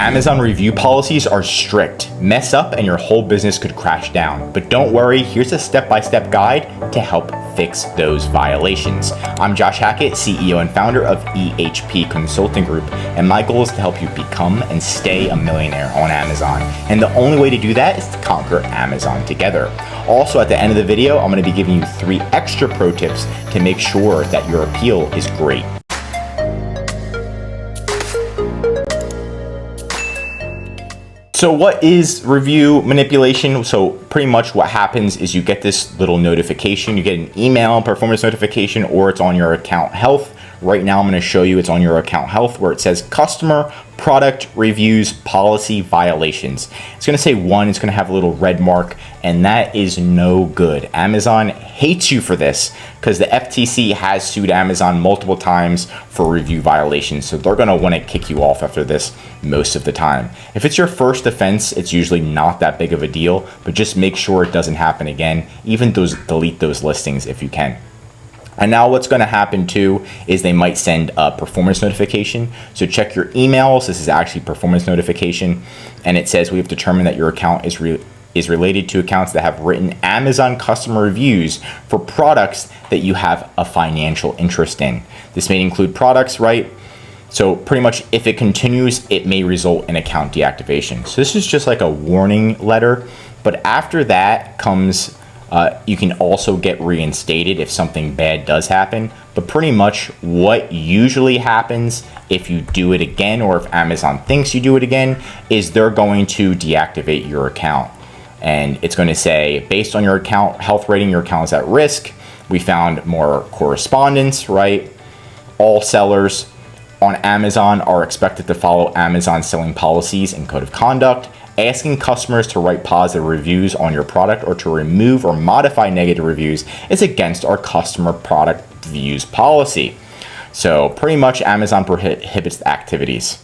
Amazon review policies are strict. Mess up and your whole business could crash down. But don't worry, here's a step-by-step guide to help fix those violations. I'm Josh Hackett, CEO and founder of EHP Consulting Group, and my goal is to help you become and stay a millionaire on Amazon. And the only way to do that is to conquer Amazon together. Also, at the end of the video, I'm going to be giving you 3 extra pro tips to make sure that your appeal is great. So what is review manipulation? So pretty much what happens is you get this little notification, you get an email performance notification, or it's on your account health. Right now I'm going to show you it's on your account health where it says customer product reviews policy violations. It's going to say 1, it's going to have a little red mark, and that is no good. Amazon hates you for this because the FTC has sued Amazon multiple times for review violations. So they're going to want to kick you off after this most of the time. If it's your first offense, it's usually not that big of a deal, but just make sure it doesn't happen again. Even delete those listings if you can. And now what's going to happen too is they might send a performance notification. So check your emails. This is actually performance notification. And it says we have determined that your account is related to accounts that have written Amazon customer reviews for products that you have a financial interest in. This may include products, right? So pretty much if it continues, it may result in account deactivation. So this is just like a warning letter. But after that comes you can also get reinstated if something bad does happen. But pretty much what usually happens if you do it again, or if Amazon thinks you do it again, is they're going to deactivate your account. And it's going to say, based on your account health rating, your account is at risk. We found more correspondence, right? All sellers on Amazon are expected to follow Amazon selling policies and code of conduct. Asking customers to write positive reviews on your product or to remove or modify negative reviews is against our customer product reviews policy. So pretty much Amazon prohibits the activities.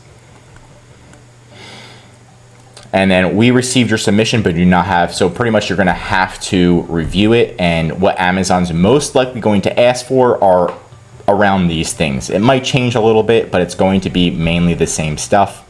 And then we received your submission but do not have, so pretty much you're going to have to review it. And what Amazon's most likely going to ask for are around these things. It might change a little bit, but it's going to be mainly the same stuff.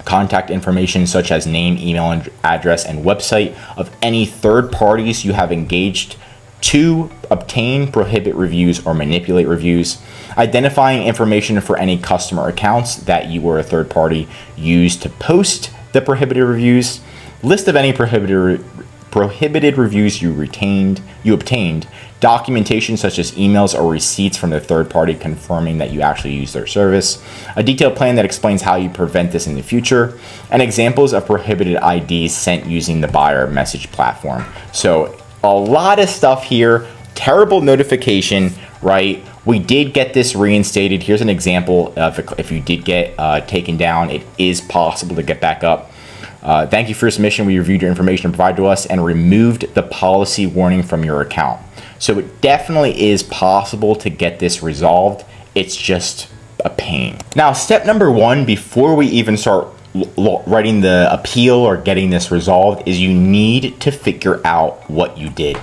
Contact information such as name, email address, and website of any third parties you have engaged to obtain, prohibit reviews, or manipulate reviews. Identifying information for any customer accounts that you or a third party used to post the prohibited reviews. List of any prohibited reviews you obtained. Documentation such as emails or receipts from the third party confirming that you actually use their service. A detailed plan that explains how you prevent this in the future. And examples of prohibited IDs sent using the buyer message platform. So a lot of stuff here. Terrible notification, right? We did get this reinstated. Here's an example of if you did get taken down, it is possible to get back up. Thank you for your submission. We reviewed your information provided to us and removed the policy warning from your account. So it definitely is possible to get this resolved. It's just a pain. Now, step number 1, before we even start writing the appeal or getting this resolved, is you need to figure out what you did.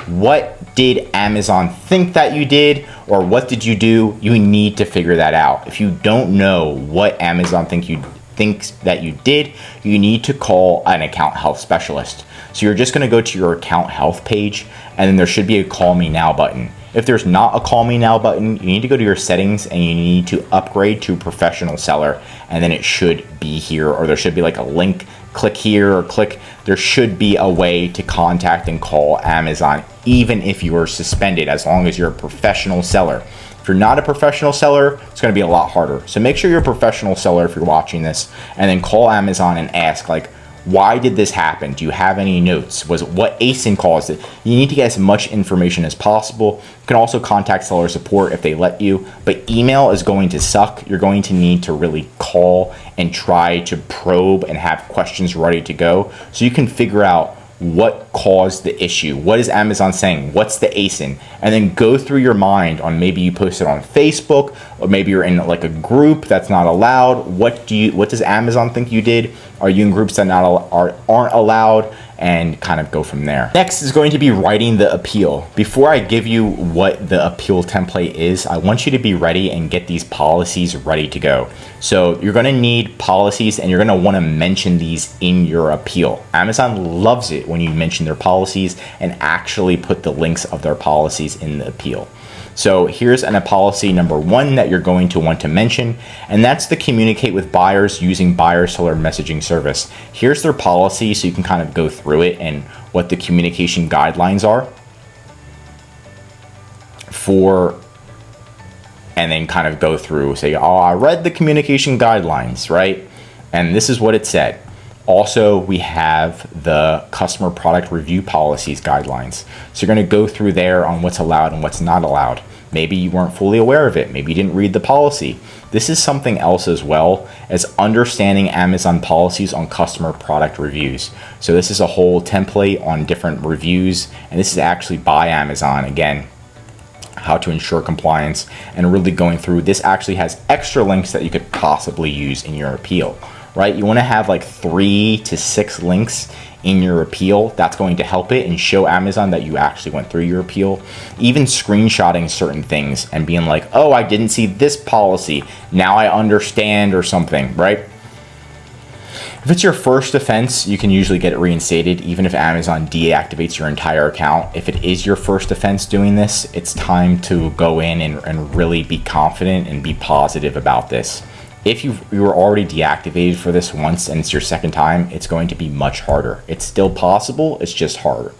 What did Amazon think that you did, or what did you do? You need to figure that out. If you don't know what Amazon thinks that you did, you need to call an account health specialist. So you're just going to go to your account health page, and then there should be a call me now button. If there's not a call me now button, you need to go to your settings and you need to upgrade to professional seller, and then it should be here, or there should be like a link, click here or click. There should be a way to contact and call Amazon, even if you are suspended, as long as you're a professional seller. If you're not a professional seller, it's going to be a lot harder. So make sure you're a professional seller if you're watching this, and then call Amazon and ask, like, why did this happen? Do you have any notes? What ASIN caused it? You need to get as much information as possible. You can also contact seller support if they let you, but email is going to suck. You're going to need to really call and try to probe and have questions ready to go so you can figure out what caused the issue. What is Amazon saying? What's the ASIN? And then go through your mind on maybe you posted on Facebook or maybe you're in like a group that's not allowed. What does Amazon think you did? Are you in groups that aren't allowed? And kind of go from there. Next is going to be writing the appeal. Before I give you what the appeal template is, I want you to be ready and get these policies ready to go. So you're gonna need policies, and you're gonna wanna mention these in your appeal. Amazon loves it when you mention their policies and actually put the links of their policies in the appeal. So here's a policy number 1 that you're going to want to mention, and that's to communicate with buyers using buyer seller messaging service. Here's their policy so you can kind of go through it and what the communication guidelines are for, and then kind of go through, say, oh, I read the communication guidelines, right? And this is what it said. Also, we have the customer product review policies guidelines. So you're going to go through there on what's allowed and what's not allowed. Maybe you weren't fully aware of it. Maybe you didn't read the policy. This is something else as well as understanding Amazon policies on customer product reviews. So this is a whole template on different reviews, and this is actually by Amazon again, how to ensure compliance, and really going through. This actually has extra links that you could possibly use in your appeal. Right? You want to have like 3 to 6 links in your appeal. That's going to help it and show Amazon that you actually went through your appeal. Even screenshotting certain things and being like, oh, I didn't see this policy, now I understand, or something, right? If it's your first offense, you can usually get it reinstated even if Amazon deactivates your entire account. If it is your first offense doing this, it's time to go in and really be confident and be positive about this. If you were already deactivated for this once and it's your second time, it's going to be much harder. It's still possible, it's just harder.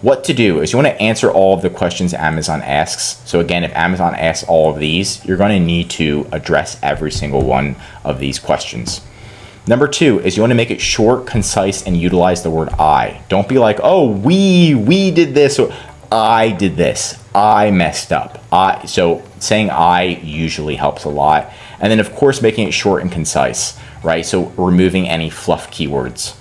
What to do is you want to answer all of the questions Amazon asks. So again, if Amazon asks all of these, you're going to need to address every single one of these questions. Number 2 is you want to make it short, concise, and utilize the word I. Don't be like, oh, we did this, or I did this, I messed up. So saying I usually helps a lot. And then of course, making it short and concise, right? So removing any fluff keywords.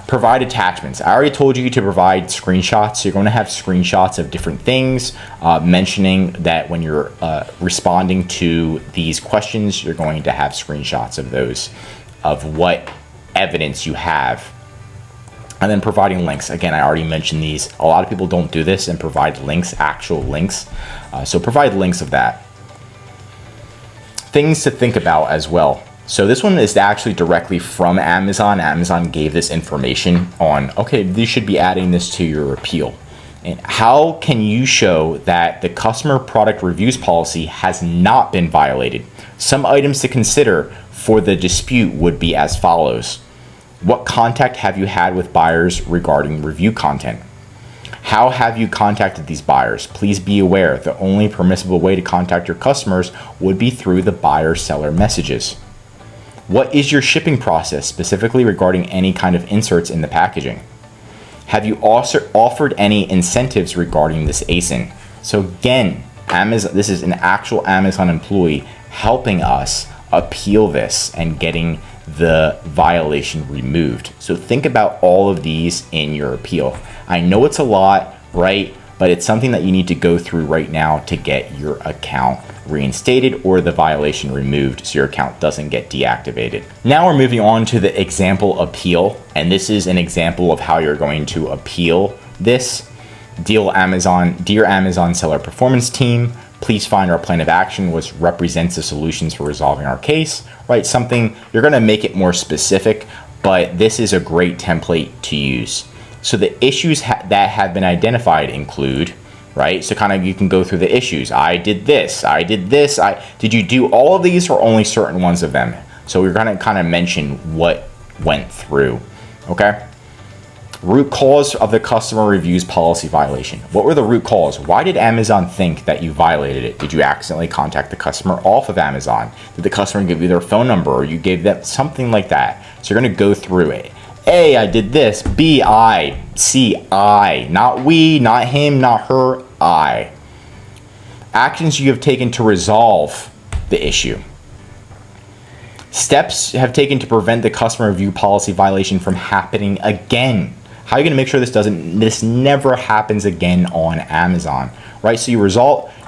Provide attachments. I already told you to provide screenshots. So you're going to have screenshots of different things, mentioning that when you're responding to these questions, you're going to have screenshots of those, of what evidence you have. And then providing links. Again, I already mentioned these. A lot of people don't do this and provide links, actual links. So provide links of that. Things to think about as well. So this one is actually directly from Amazon. Amazon gave this information on, okay, you should be adding this to your appeal. And how can you show that the customer product reviews policy has not been violated? Some items to consider for the dispute would be as follows. What contact have you had with buyers regarding review content? How have you contacted these buyers? Please be aware the only permissible way to contact your customers would be through the buyer-seller messages. What is your shipping process, specifically regarding any kind of inserts in the packaging? Have you also offered any incentives regarding this ASIN? So again, Amazon, this is an actual Amazon employee helping us appeal this and getting the violation removed. So think about all of these in your appeal. I know it's a lot, right? But it's something that you need to go through right now to get your account reinstated or the violation removed so your account doesn't get deactivated. Now we're moving on to the example appeal, and this is an example of how you're going to appeal this. Dear Amazon Seller Performance Team, please find our plan of action which represents the solutions for resolving our case, right? Something, you're gonna make it more specific, but this is a great template to use. So the issues that have been identified include, right? So kind of you can go through the issues. I did this, did you do all of these or only certain ones of them? So we're gonna kind of mention what went through, okay? Root cause of the customer reviews policy violation. What were the root cause? Why did Amazon think that you violated it? Did you accidentally contact the customer off of Amazon? Did the customer give you their phone number or you gave them something like that? So you're gonna go through it. A, I did this. B, I. C, I. Not we, not him, not her, I. Actions you have taken to resolve the issue. Steps have taken to prevent the customer review policy violation from happening again. How are you going to make sure this never happens again on Amazon, right? So you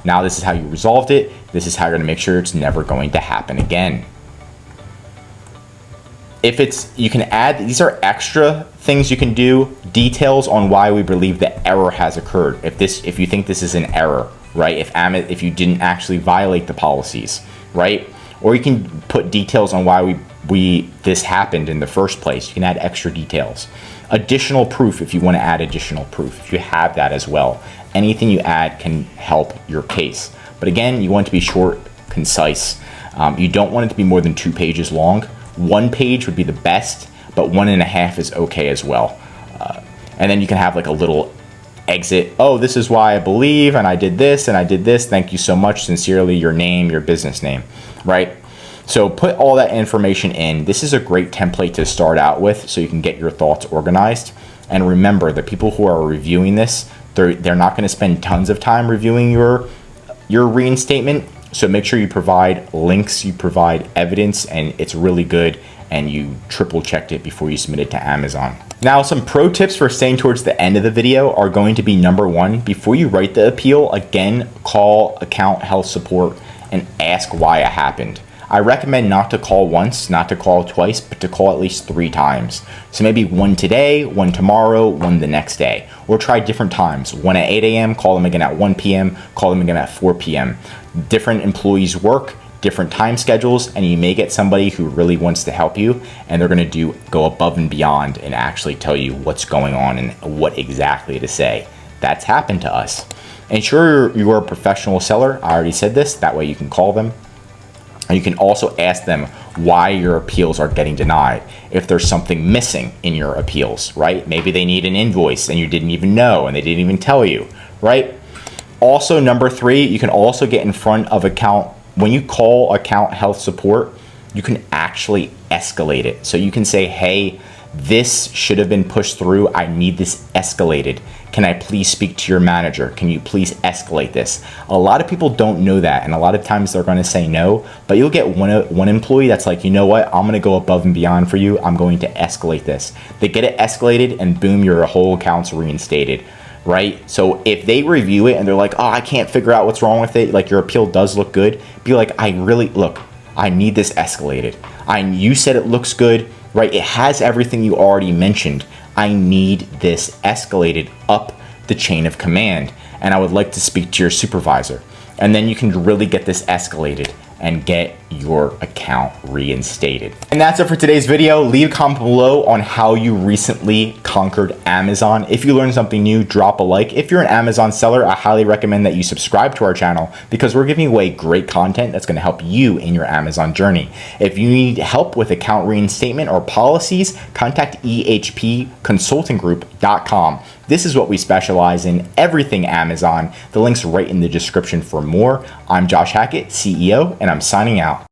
Now this is how you resolved it. This is how you're going to make sure it's never going to happen again. If it's, you can add, these are extra things you can do, details on why we believe the error has occurred. If you think this is an error, right? If you didn't actually violate the policies, right? Or you can put details on why this happened in the first place. You can add extra details. Additional proof, if you want to add additional proof, if you have that as well. Anything you add can help your case. But again, you want it to be short, concise. You don't want it to be more than 2 pages long. 1 page would be the best, but 1.5 is okay as well. And then you can have like a little exit. Oh, this is why I believe, and I did this, and I did this. Thank you so much. Sincerely, your name, your business name, right? So put all that information in. This is a great template to start out with so you can get your thoughts organized. And remember, the people who are reviewing this, they're not going to spend tons of time reviewing your reinstatement. So make sure you provide links, you provide evidence, and it's really good, and you triple checked it before you submit it to Amazon. Now, some pro tips for staying towards the end of the video are going to be: number one, before you write the appeal, again, call account health support and ask why it happened. I recommend not to call once, not to call twice, but to call at least 3 times. So maybe 1 today, 1 tomorrow, 1 the next day. Or try different times. 1 at 8 a.m., call them again at 1 p.m., call them again at 4 p.m. Different employees work, different time schedules, and you may get somebody who really wants to help you, and they're going to go above and beyond and actually tell you what's going on and what exactly to say. That's happened to us. Ensure you're a professional seller. I already said this. That way you can call them. And you can also ask them why your appeals are getting denied. If there's something missing in your appeals, right? Maybe they need an invoice and you didn't even know and they didn't even tell you, right? Also, number 3, you can also get in front of account. When you call account health support, you can actually escalate it. So you can say, hey, this should have been pushed through. I need this escalated. Can I please speak to your manager? Can you please escalate this? A lot of people don't know that, and a lot of times they're going to say no, but you'll get one employee that's like, you know what, I'm going to go above and beyond for you. I'm going to escalate this. They get it escalated, and boom, your whole account's reinstated, right? So if they review it and they're like, oh, I can't figure out what's wrong with it, like your appeal does look good, be like, I need this escalated. You said it looks good, right? It has everything you already mentioned. I need this escalated up the chain of command, and I would like to speak to your supervisor. And then you can really get this escalated and get your account reinstated. And that's it for today's video. Leave a comment below on how you recently conquered Amazon. If you learned something new, drop a like. If you're an Amazon seller, I highly recommend that you subscribe to our channel because we're giving away great content that's gonna help you in your Amazon journey. If you need help with account reinstatement or policies, contact ehpconsultinggroup.com. This is what we specialize in, everything Amazon. The link's right in the description for more. I'm Josh Hackett, CEO, and I'm signing out.